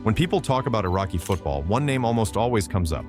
When people talk about Iraqi football, one name almost always comes up: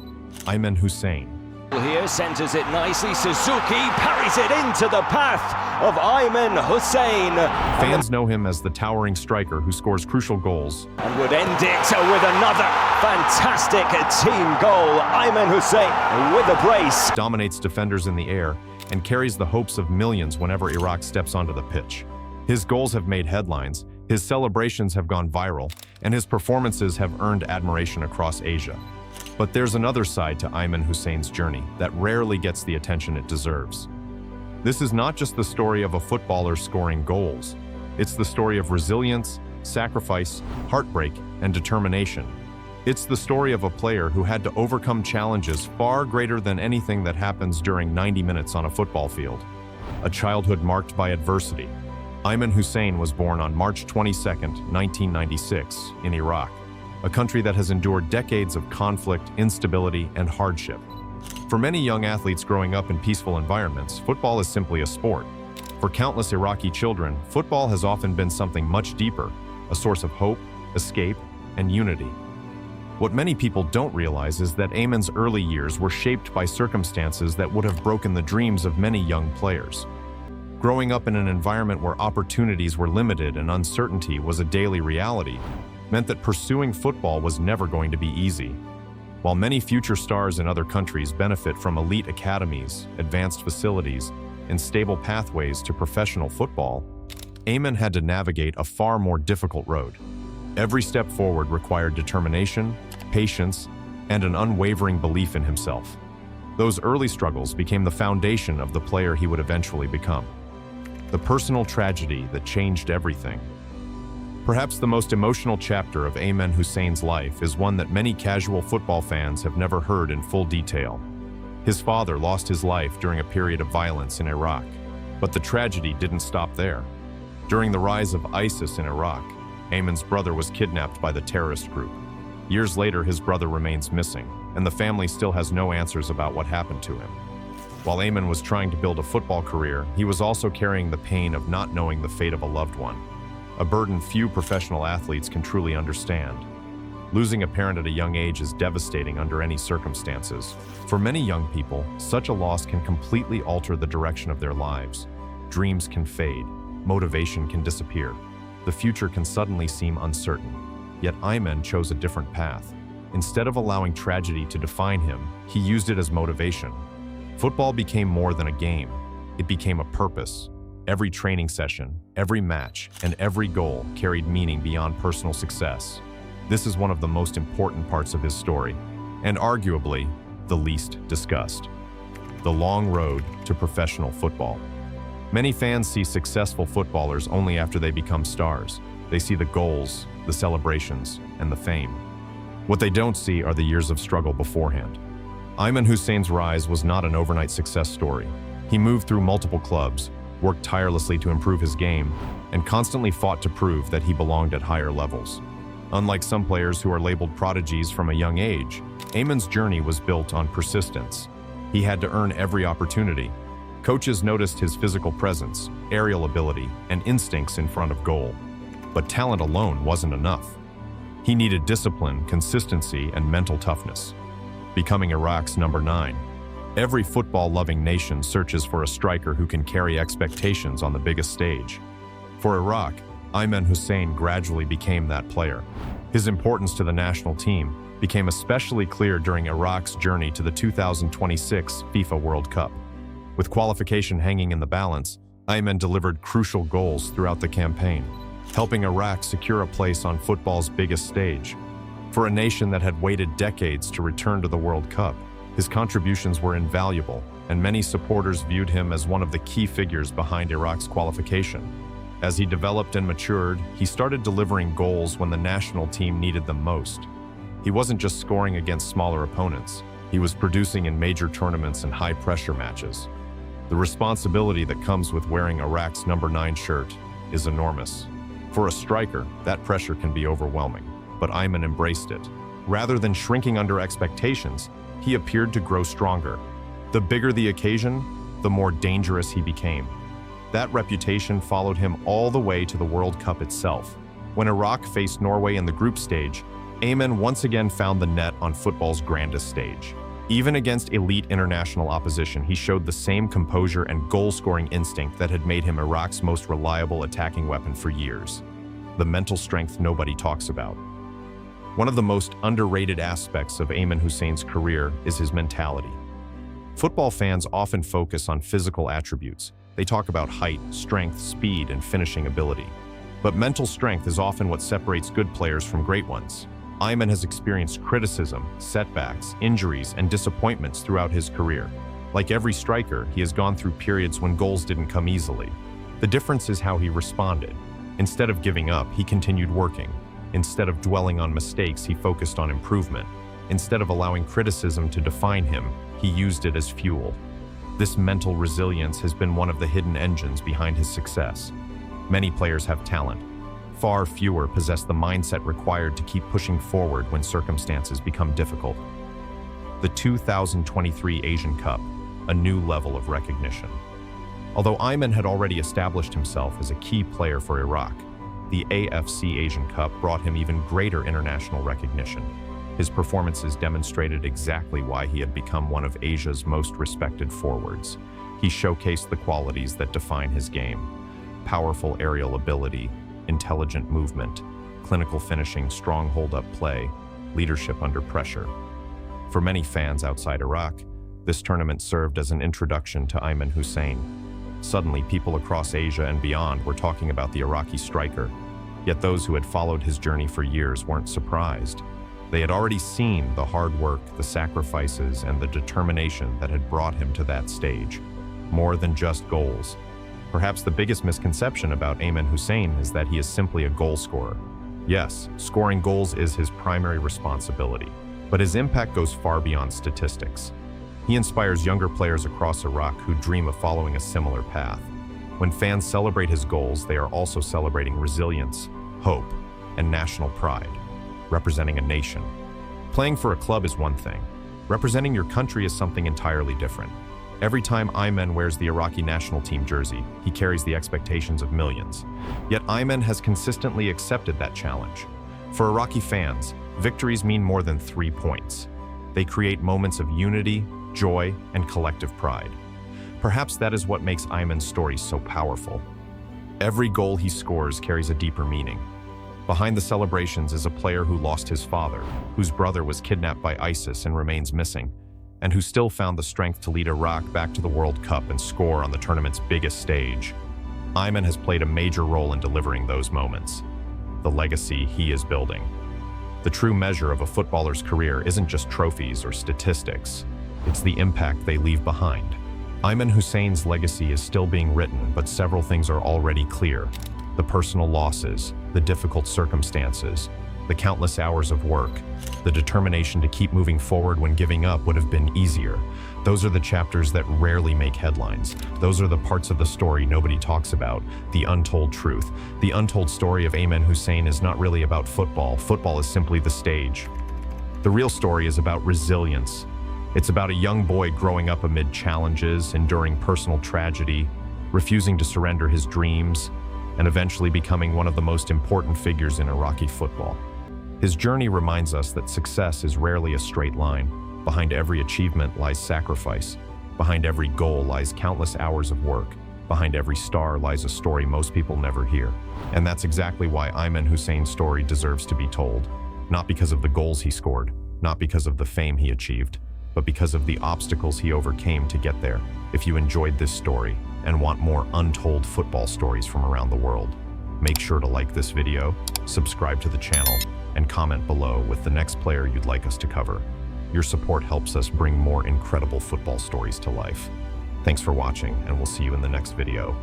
Aymen Hussein. Here centers it nicely. Suzuki parries it into the path of Ayman Hussein. Fans know him as the towering striker who scores crucial goals And would end it with another fantastic team goal. Ayman Hussein with a brace. dominates defenders in the air, and carries the hopes of millions whenever Iraq steps onto the pitch. His goals have made headlines, his celebrations have gone viral, and his performances have earned admiration across Asia. But there's another side to Ayman Hussein's journey that rarely gets the attention it deserves. This is not just the story of a footballer scoring goals. It's the story of resilience, sacrifice, heartbreak, and determination. It's the story of a player who had to overcome challenges far greater than anything that happens during 90 minutes on a football field. A childhood marked by adversity. Ayman Hussein was born on March 22, 1996, in Iraq, a country that has endured decades of conflict, instability, and hardship. For many young athletes growing up in peaceful environments, football is simply a sport. For countless Iraqi children, football has often been something much deeper, a source of hope, escape, and unity. What many people don't realize is that Ayman's early years were shaped by circumstances that would have broken the dreams of many young players. Growing up in an environment where opportunities were limited and uncertainty was a daily reality meant that pursuing football was never going to be easy. While many future stars in other countries benefit from elite academies, advanced facilities, and stable pathways to professional football, Ayman had to navigate a far more difficult road. Every step forward required determination, patience, and an unwavering belief in himself. Those early struggles became the foundation of the player he would eventually become. The personal tragedy that changed everything. Perhaps the most emotional chapter of Ayman Hussein's life is one that many casual football fans have never heard in full detail. His father lost his life during a period of violence in Iraq, but the tragedy didn't stop there. During the rise of ISIS in Iraq, Ayman's brother was kidnapped by the terrorist group. Years later, his brother remains missing, and the family still has no answers about what happened to him. While Ayman was trying to build a football career, he was also carrying the pain of not knowing the fate of a loved one, a burden few professional athletes can truly understand. Losing a parent at a young age is devastating under any circumstances. For many young people, such a loss can completely alter the direction of their lives. Dreams can fade, motivation can disappear. The future can suddenly seem uncertain. Yet Ayman chose a different path. Instead of allowing tragedy to define him, he used it as motivation. Football became more than a game. It became a purpose. Every training session, every match, and every goal carried meaning beyond personal success. This is one of the most important parts of his story, and arguably the least discussed. The long road to professional football. Many fans see successful footballers only after they become stars. They see the goals, the celebrations, and the fame. What they don't see are the years of struggle beforehand. Ayman Hussein's rise was not an overnight success story. He moved through multiple clubs, worked tirelessly to improve his game, and constantly fought to prove that he belonged at higher levels. Unlike some players who are labeled prodigies from a young age, Ayman's journey was built on persistence. He had to earn every opportunity. Coaches noticed his physical presence, aerial ability, and instincts in front of goal. But talent alone wasn't enough. He needed discipline, consistency, and mental toughness. Becoming Iraq's number 9. Every football-loving nation searches for a striker who can carry expectations on the biggest stage. For Iraq, Ayman Hussein gradually became that player. His importance to the national team became especially clear during Iraq's journey to the 2026 FIFA World Cup. With qualification hanging in the balance, Ayman delivered crucial goals throughout the campaign, helping Iraq secure a place on football's biggest stage. For a nation that had waited decades to return to the World Cup, his contributions were invaluable, and many supporters viewed him as one of the key figures behind Iraq's qualification. As he developed and matured, he started delivering goals when the national team needed them most. He wasn't just scoring against smaller opponents, he was producing in major tournaments and high-pressure matches. The responsibility that comes with wearing Iraq's number 9 shirt is enormous. For a striker, that pressure can be overwhelming, but Ayman embraced it. Rather than shrinking under expectations, he appeared to grow stronger. The bigger the occasion, the more dangerous he became. That reputation followed him all the way to the World Cup itself. When Iraq faced Norway in the group stage, Ayman once again found the net on football's grandest stage. Even against elite international opposition, he showed the same composure and goal-scoring instinct that had made him Iraq's most reliable attacking weapon for years. The mental strength nobody talks about. One of the most underrated aspects of Ayman Hussein's career is his mentality. Football fans often focus on physical attributes. They talk about height, strength, speed, and finishing ability. But mental strength is often what separates good players from great ones. Ayman has experienced criticism, setbacks, injuries, and disappointments throughout his career. Like every striker, he has gone through periods when goals didn't come easily. The difference is how he responded. Instead of giving up, he continued working. Instead of dwelling on mistakes, he focused on improvement. Instead of allowing criticism to define him, he used it as fuel. This mental resilience has been one of the hidden engines behind his success. Many players have talent. Far fewer possess the mindset required to keep pushing forward when circumstances become difficult. The 2023 Asian Cup, a new level of recognition. Although Ayman had already established himself as a key player for Iraq, the AFC Asian Cup brought him even greater international recognition. His performances demonstrated exactly why he had become one of Asia's most respected forwards. He showcased the qualities that define his game: powerful aerial ability, intelligent movement, clinical finishing, strong hold-up play, leadership under pressure. For many fans outside Iraq, this tournament served as an introduction to Ayman Hussein. Suddenly, people across Asia and beyond were talking about the Iraqi striker, yet those who had followed his journey for years weren't surprised. They had already seen the hard work, the sacrifices, and the determination that had brought him to that stage. More than just goals. Perhaps the biggest misconception about Ayman Hussein is that he is simply a goal scorer. Yes, scoring goals is his primary responsibility, but his impact goes far beyond statistics. He inspires younger players across Iraq who dream of following a similar path. When fans celebrate his goals, they are also celebrating resilience, hope, and national pride, representing a nation. Playing for a club is one thing. Representing your country is something entirely different. Every time Ayman wears the Iraqi national team jersey, he carries the expectations of millions. Yet Ayman has consistently accepted that challenge. For Iraqi fans, victories mean more than 3 points. They create moments of unity, joy, and collective pride. Perhaps that is what makes Ayman's story so powerful. Every goal he scores carries a deeper meaning. Behind the celebrations is a player who lost his father, whose brother was kidnapped by ISIS and remains missing, and who still found the strength to lead Iraq back to the World Cup and score on the tournament's biggest stage. Ayman has played a major role in delivering those moments, the legacy he is building. The true measure of a footballer's career isn't just trophies or statistics. It's the impact they leave behind. Ayman Hussein's legacy is still being written, but several things are already clear. The personal losses, the difficult circumstances, the countless hours of work, the determination to keep moving forward when giving up would have been easier. Those are the chapters that rarely make headlines. Those are the parts of the story nobody talks about, the untold truth. The untold story of Ayman Hussein is not really about football. Football is simply the stage. The real story is about resilience. It's about a young boy growing up amid challenges, enduring personal tragedy, refusing to surrender his dreams, and eventually becoming one of the most important figures in Iraqi football. His journey reminds us that success is rarely a straight line. Behind every achievement lies sacrifice. Behind every goal lies countless hours of work. Behind every star lies a story most people never hear. And that's exactly why Ayman Hussein's story deserves to be told. Not because of the goals he scored, not because of the fame he achieved, but because of the obstacles he overcame to get there. If you enjoyed this story and want more untold football stories from around the world, make sure to like this video, subscribe to the channel, and comment below with the next player you'd like us to cover. Your support helps us bring more incredible football stories to life. Thanks for watching, and we'll see you in the next video.